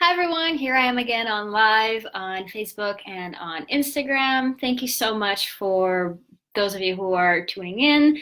Hi everyone, here I am again on live on Facebook and on Instagram. Thank you so much for those of you who are tuning in.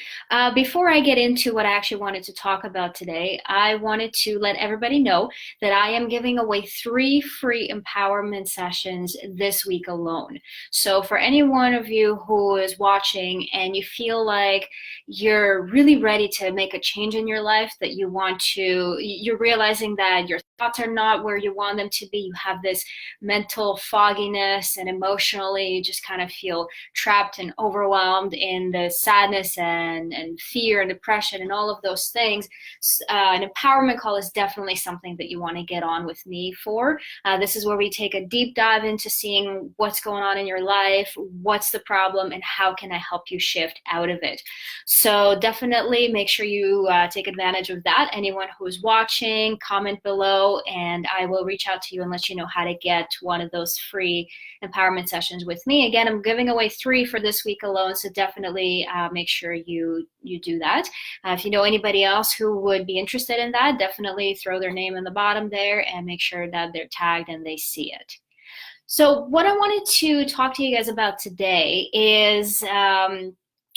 Before I get into what I actually wanted to talk about today, I wanted to let everybody know that I am giving away 3 free empowerment sessions this week alone. So for any one of you who is watching and you feel like you're really ready to make a change in your life, that you're realizing that your thoughts are not where you want them to be, you have this mental fogginess and emotionally you just kind of feel trapped and overwhelmed in the sadness and fear and depression and all of those things, an empowerment call is definitely something that you want to get on with me for. This is where we take a deep dive into seeing what's going on in your life, what's the problem, and how can I help you shift out of it. So definitely make sure you take advantage of that. Anyone who is watching, comment below, and I will reach out to you and let you know how to get one of those free empowerment sessions with me. Again, I'm giving away 3 for this week alone, so definitely make sure you do that. If you know anybody else who would be interested in that, definitely throw their name in the bottom there and make sure that they're tagged and they see it. So what I wanted to talk to you guys about today is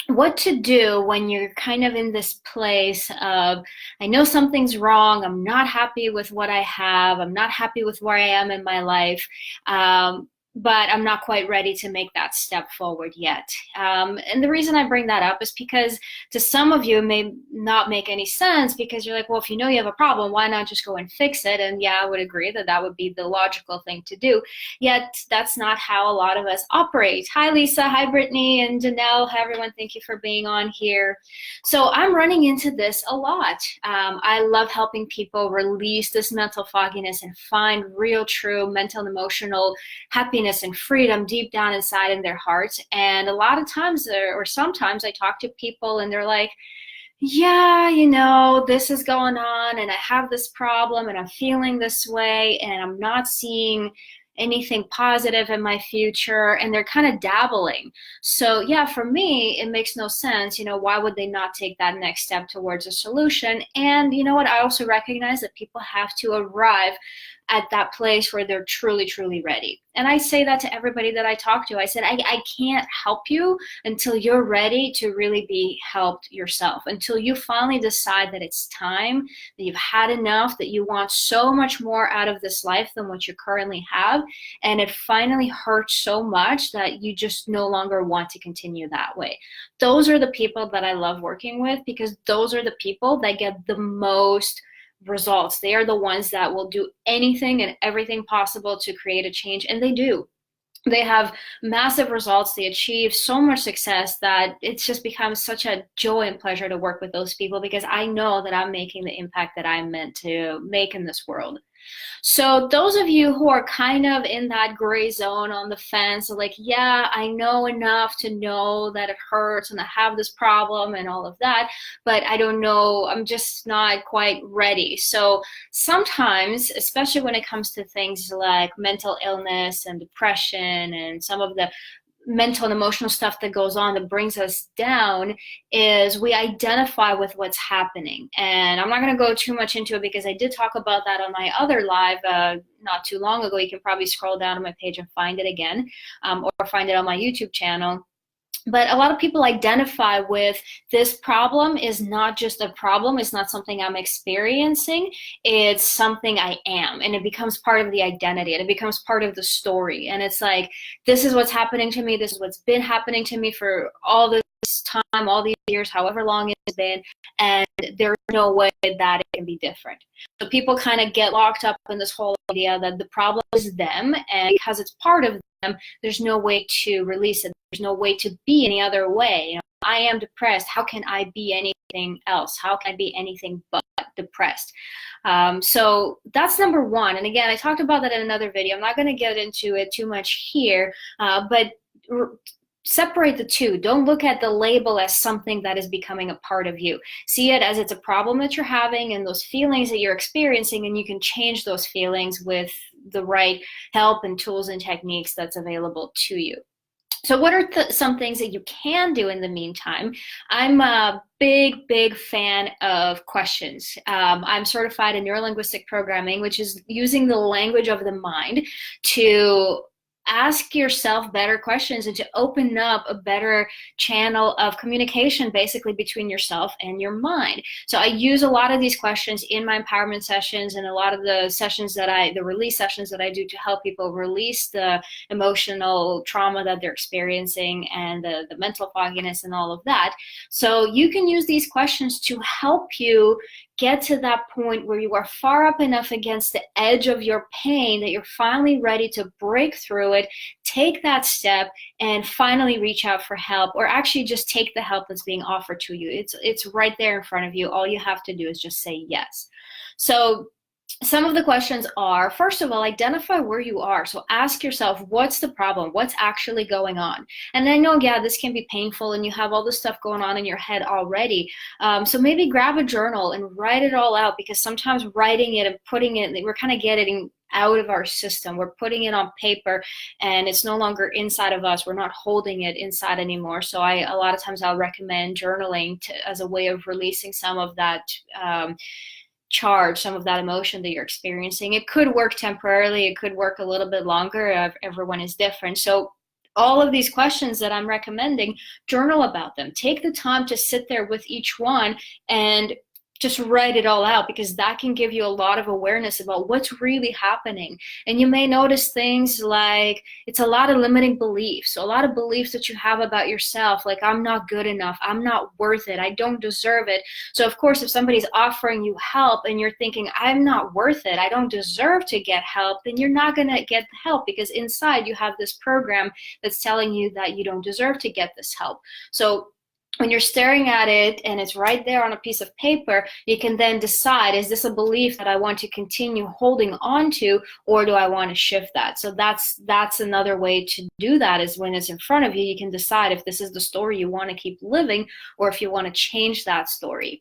what to do when you're kind of in this place of, I know something's wrong, I'm not happy with what I have, I'm not happy with where I am in my life, but I'm not quite ready to make that step forward yet. And the reason I bring that up is because to some of you it may not make any sense, because you're like, well, if you know you have a problem, why not just go and fix it? And yeah, I would agree that that would be the logical thing to do. Yet that's not how a lot of us operate. Hi, Lisa. Hi, Brittany and Janelle. Hi, everyone. Thank you for being on here. So I'm running into this a lot. I love helping people release this mental fogginess and find real, true mental and emotional happiness and freedom deep down inside in their hearts. And a lot of times, or sometimes, I talk to people and they're like, yeah, you know, this is going on and I have this problem and I'm feeling this way and I'm not seeing anything positive in my future, and they're kind of dabbling. So yeah, for me, it makes no sense. You know, why would they not take that next step towards a solution? And you know what? I also recognize that people have to arrive at that place where they're truly, truly ready. And I say that to everybody that I talk to. I said, I can't help you until you're ready to really be helped yourself, until you finally decide that it's time, that you've had enough, that you want so much more out of this life than what you currently have. And it finally hurts so much that you just no longer want to continue that way. Those are the people that I love working with, because those are the people that get the most results. They are the ones that will do anything and everything possible to create a change, and they do. They have massive results. They achieve so much success that it's just becomes such a joy and pleasure to work with those people, because I know that I'm making the impact that I'm meant to make in this world. So those of you who are kind of in that gray zone on the fence, like, yeah, I know enough to know that it hurts and I have this problem and all of that, but I don't know, I'm just not quite ready. So sometimes, especially when it comes to things like mental illness and depression and some of the mental and emotional stuff that goes on that brings us down, is we identify with what's happening. And I'm not going to go too much into it because I did talk about that on my other live not too long ago. You can probably scroll down to my page and find it again, or find it on my YouTube channel. But a lot of people identify with, this problem is not just a problem, it's not something I'm experiencing, it's something I am. And it becomes part of the identity, and it becomes part of the story. And it's like, this is what's happening to me, this is what's been happening to me for all this time, all these years, however long it's been, and there's no way that it can be different. So people kind of get locked up in this whole idea that the problem is them, and because it's part of them, there's no way to release it. There's no way to be any other way. You know, I am depressed. How can I be anything else? How can I be anything but depressed? So that's number one. And again, I talked about that in another video. I'm not going to get into it too much here, but separate the two. Don't look at the label as something that is becoming a part of you. See it as it's a problem that you're having and those feelings that you're experiencing, and you can change those feelings with the right help and tools and techniques that's available to you. So what are some things that you can do in the meantime? I'm a big fan of questions. I'm certified in neurolinguistic programming, which is using the language of the mind to ask yourself better questions and to open up a better channel of communication basically between yourself and your mind. So I use a lot of these questions in my empowerment sessions and a lot of the sessions the release sessions that I do to help people release the emotional trauma that they're experiencing and the mental fogginess and all of that. So you can use these questions to help you get to that point where you are far up enough against the edge of your pain that you're finally ready to break through it, take that step, and finally reach out for help, or actually just take the help that's being offered to you. It's right there in front of you. All you have to do is just say yes. So some of the questions are, first of all, identify where you are. So ask yourself, what's the problem? What's actually going on? And I know, yeah, this can be painful and you have all this stuff going on in your head already. So maybe grab a journal and write it all out, because sometimes writing it and putting it, we're kind of getting out of our system. We're putting it on paper and it's no longer inside of us. We're not holding it inside anymore. So a lot of times I'll recommend journaling as a way of releasing some of that charge, some of that emotion that you're experiencing. It could work temporarily, it could work a little bit longer. Everyone is different. So all of these questions that I'm recommending, journal about them. Take the time to sit there with each one and just write it all out, because that can give you a lot of awareness about what's really happening. And you may notice things like it's a lot of limiting beliefs, so a lot of beliefs that you have about yourself, like I'm not good enough, I'm not worth it, I don't deserve it. So of course, if somebody's offering you help and you're thinking, I'm not worth it, I don't deserve to get help, then you're not going to get the help, because inside you have this program that's telling you that you don't deserve to get this help. So when you're staring at it and it's right there on a piece of paper, you can then decide, is this a belief that I want to continue holding on to, or do I want to shift that? So that's another way to do that, is when it's in front of you, you can decide if this is the story you want to keep living or if you want to change that story.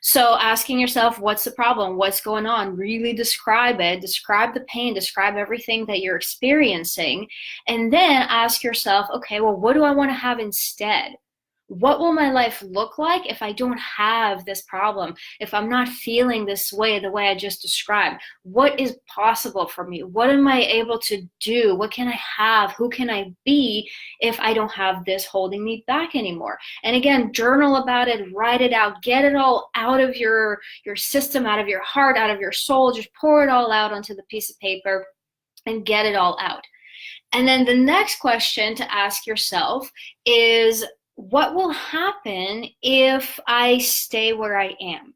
So asking yourself, what's the problem? What's going on? Really describe it. Describe the pain. Describe everything that you're experiencing. And then ask yourself, okay, well, what do I want to have instead? What will my life look like if I don't have this problem? If I'm not feeling this way, the way I just described? What is possible for me? What am I able to do? What can I have? Who can I be if I don't have this holding me back anymore? And again, journal about it, write it out, get it all out of your system, out of your heart, out of your soul. Just pour it all out onto the piece of paper and get it all out. And then the next question to ask yourself is, what will happen if I stay where I am?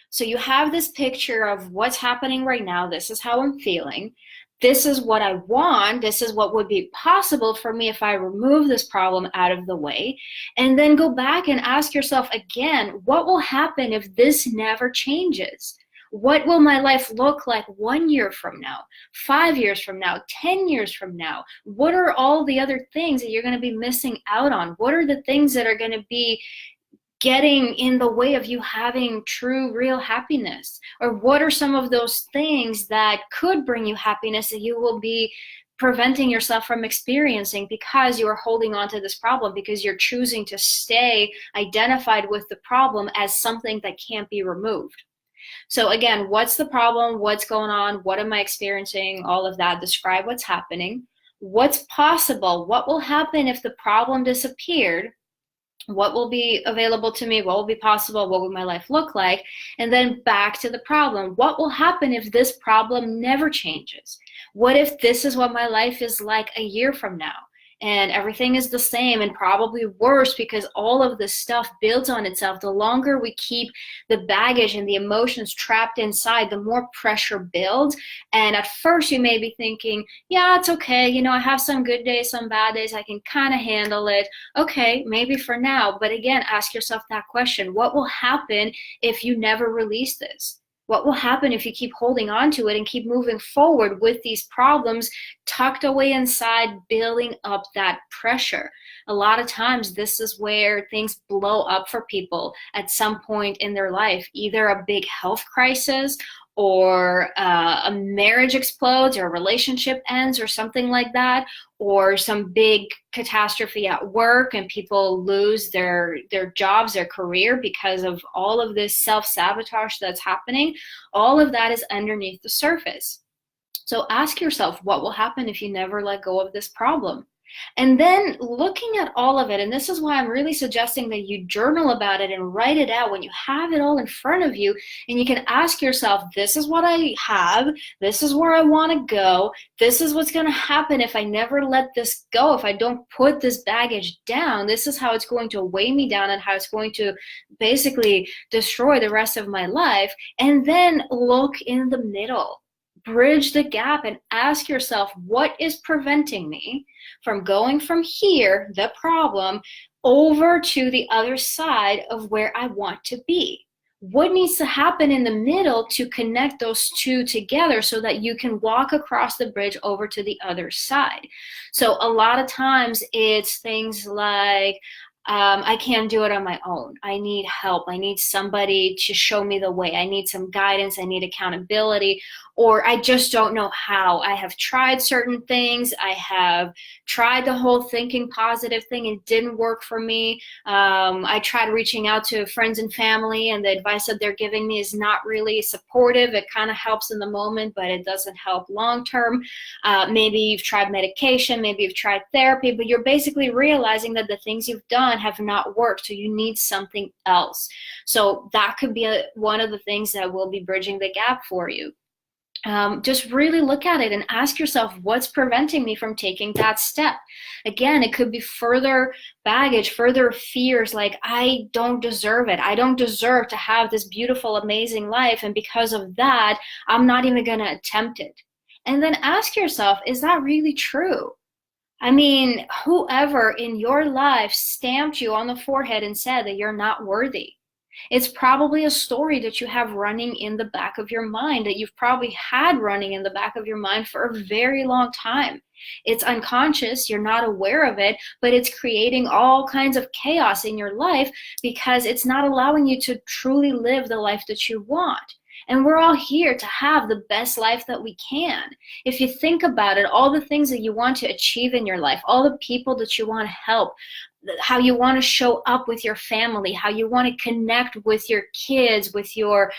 So you have this picture of what's happening right now. This is how I'm feeling. This is what I want. This is what would be possible for me if I remove this problem out of the way. And then go back and ask yourself again, what will happen if this never changes? What will my life look like 1 year from now, 5 years from now, 10 years from now? What are all the other things that you're going to be missing out on? What are the things that are going to be getting in the way of you having true, real happiness? Or what are some of those things that could bring you happiness that you will be preventing yourself from experiencing because you are holding on to this problem, because you're choosing to stay identified with the problem as something that can't be removed? So again, what's the problem? What's going on? What am I experiencing? All of that. Describe what's happening. What's possible? What will happen if the problem disappeared? What will be available to me? What will be possible? What will my life look like? And then back to the problem. What will happen if this problem never changes? What if this is what my life is like a year from now? And everything is the same and probably worse, because all of this stuff builds on itself. The longer we keep the baggage and the emotions trapped inside, the more pressure builds. And at first you may be thinking, yeah, it's okay. You know, I have some good days, some bad days. I can kind of handle it. Okay, maybe for now. But again, ask yourself that question. What will happen if you never release this? What will happen if you keep holding on to it and keep moving forward with these problems tucked away inside, building up that pressure? A lot of times this is where things blow up for people at some point in their life, either a big health crisis or a marriage explodes, or a relationship ends, or something like that, or some big catastrophe at work and people lose their jobs, their career, because of all of this self-sabotage that's happening, all of that is underneath the surface. So ask yourself, what will happen if you never let go of this problem? And then looking at all of it, and this is why I'm really suggesting that you journal about it and write it out when you have it all in front of you, and you can ask yourself, this is what I have, this is where I want to go, this is what's going to happen if I never let this go, if I don't put this baggage down, this is how it's going to weigh me down and how it's going to basically destroy the rest of my life. And then look in the middle. Bridge the gap and ask yourself, what is preventing me from going from here, the problem, over to the other side of where I want to be? What needs to happen in the middle to connect those two together so that you can walk across the bridge over to the other side? So a lot of times it's things like, I can't do it on my own. I need help. I need somebody to show me the way. I need some guidance. I need accountability. Or I just don't know how. I have tried certain things. I have tried the whole thinking positive thing. It didn't work for me. I tried reaching out to friends and family, and the advice that they're giving me is not really supportive. It kind of helps in the moment, but it doesn't help long term. Maybe you've tried medication. Maybe you've tried therapy, but you're basically realizing that the things you've done have not worked, so you need something else. So that could be one of the things that will be bridging the gap for you. Just really look at it and ask yourself, what's preventing me from taking that step? Again, it could be further baggage, further fears like, I don't deserve it. I don't deserve to have this beautiful, amazing life. And because of that, I'm not even going to attempt it. And then ask yourself, is that really true? I mean, whoever in your life stamped you on the forehead and said that you're not worthy? It's probably a story that you have running in the back of your mind, that you've probably had running in the back of your mind for a very long time. It's unconscious, you're not aware of it, but it's creating all kinds of chaos in your life because it's not allowing you to truly live the life that you want. And we're all here to have the best life that we can. If you think about it, all the things that you want to achieve in your life, all the people that you want to help, how you want to show up with your family, how you want to connect with your kids, with your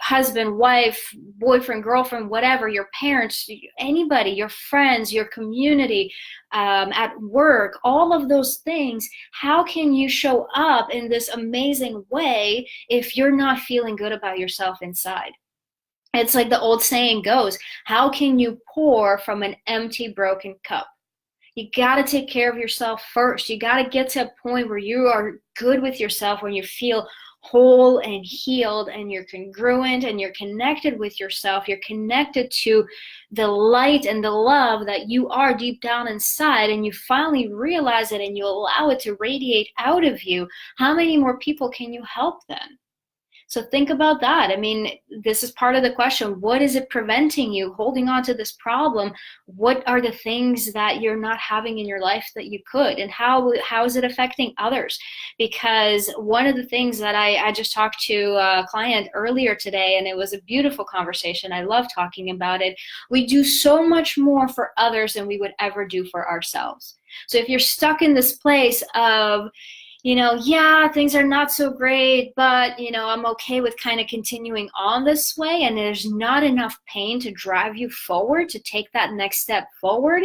husband, wife, boyfriend, girlfriend, whatever, your parents, anybody, your friends, your community, at work, all of those things, how can you show up in this amazing way if you're not feeling good about yourself inside? It's like the old saying goes, how can you pour from an empty, broken cup? You got to take care of yourself first. You got to get to a point where you are good with yourself, when you feel whole and healed and you're congruent and you're connected with yourself. You're connected to the light and the love that you are deep down inside, and you finally realize it and you allow it to radiate out of you. How many more people can you help then? So think about that. I mean, this is part of the question. What is it preventing you holding on to this problem? What are the things that you're not having in your life that you could? And how is it affecting others? Because one of the things that I just talked to a client earlier today, and it was a beautiful conversation. I love talking about it. We do so much more for others than we would ever do for ourselves. So if you're stuck in this place of, yeah, things are not so great, but, I'm okay with kind of continuing on this way, and there's not enough pain to drive you forward, to take that next step forward,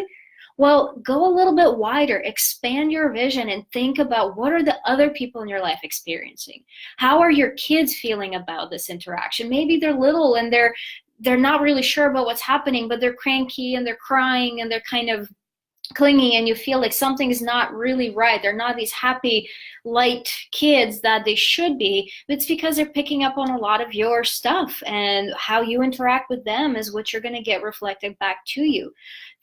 well, go a little bit wider, expand your vision, and think about, what are the other people in your life experiencing? How are your kids feeling about this interaction? Maybe they're little and they're not really sure about what's happening, but they're cranky and they're crying and they're kind of clingy, and you feel like something is not really right. They're not these happy, light kids that they should be. It's because they're picking up on a lot of your stuff, and how you interact with them is what you're going to get reflected back to you.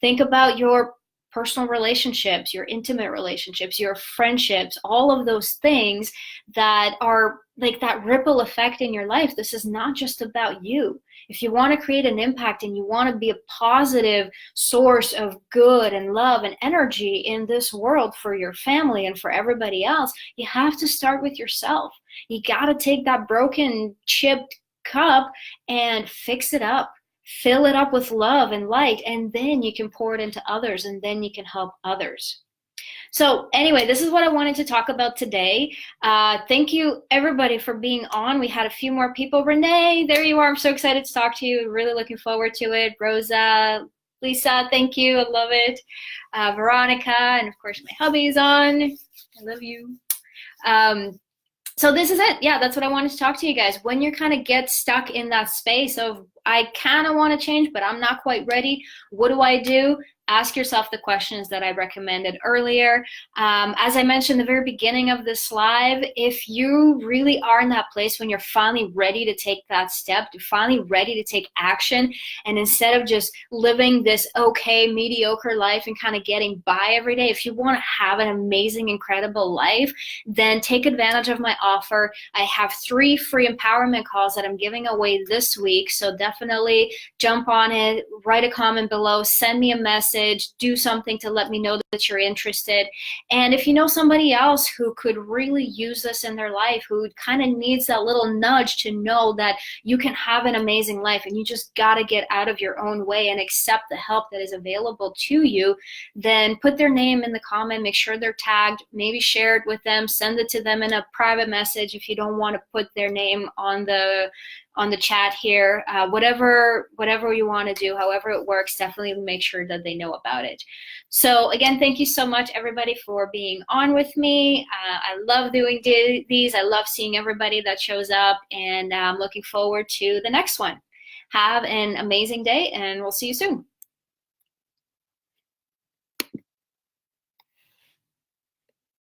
Think about your personal relationships, your intimate relationships, your friendships, all of those things that are like that ripple effect in your life. This is not just about you. If you want to create an impact and you want to be a positive source of good and love and energy in this world for your family and for everybody else, you have to start with yourself. You got to take that broken, chipped cup and fix it up. Fill it up with love and light, and then you can pour it into others, and then you can help others. So anyway, this is what I wanted to talk about today. Thank you everybody for being on. We had a few more people. Renee, there you are. I'm so excited to talk to you. Really looking forward to it. Rosa, Lisa, thank you. I love it. Veronica, and of course my hubby's on. I love you. So this is it. Yeah, that's what I wanted to talk to you guys. When you kind of get stuck in that space of, I kind of want to change, but I'm not quite ready, what do I do? Ask yourself the questions that I recommended earlier. As I mentioned in the very beginning of this live, if you really are in that place when you're finally ready to take that step, you're finally ready to take action, and instead of just living this okay, mediocre life and kind of getting by every day, if you want to have an amazing, incredible life, then take advantage of my offer. I have 3 free empowerment calls that I'm giving away this week, so definitely jump on it, write a comment below, send me a message, do something to let me know that you're interested. And if you know somebody else who could really use this in their life, who kind of needs that little nudge to know that you can have an amazing life and you just got to get out of your own way and accept the help that is available to you, then put their name in the comment, make sure they're tagged, maybe share it with them, send it to them in a private message if you don't want to put their name on the chat here. Whatever you want to do, however it works, definitely make sure that they know about it. So again, thank you so much everybody for being on with me. I love doing these. I love seeing everybody that shows up, and I'm looking forward to the next one. Have an amazing day, and we'll see you soon.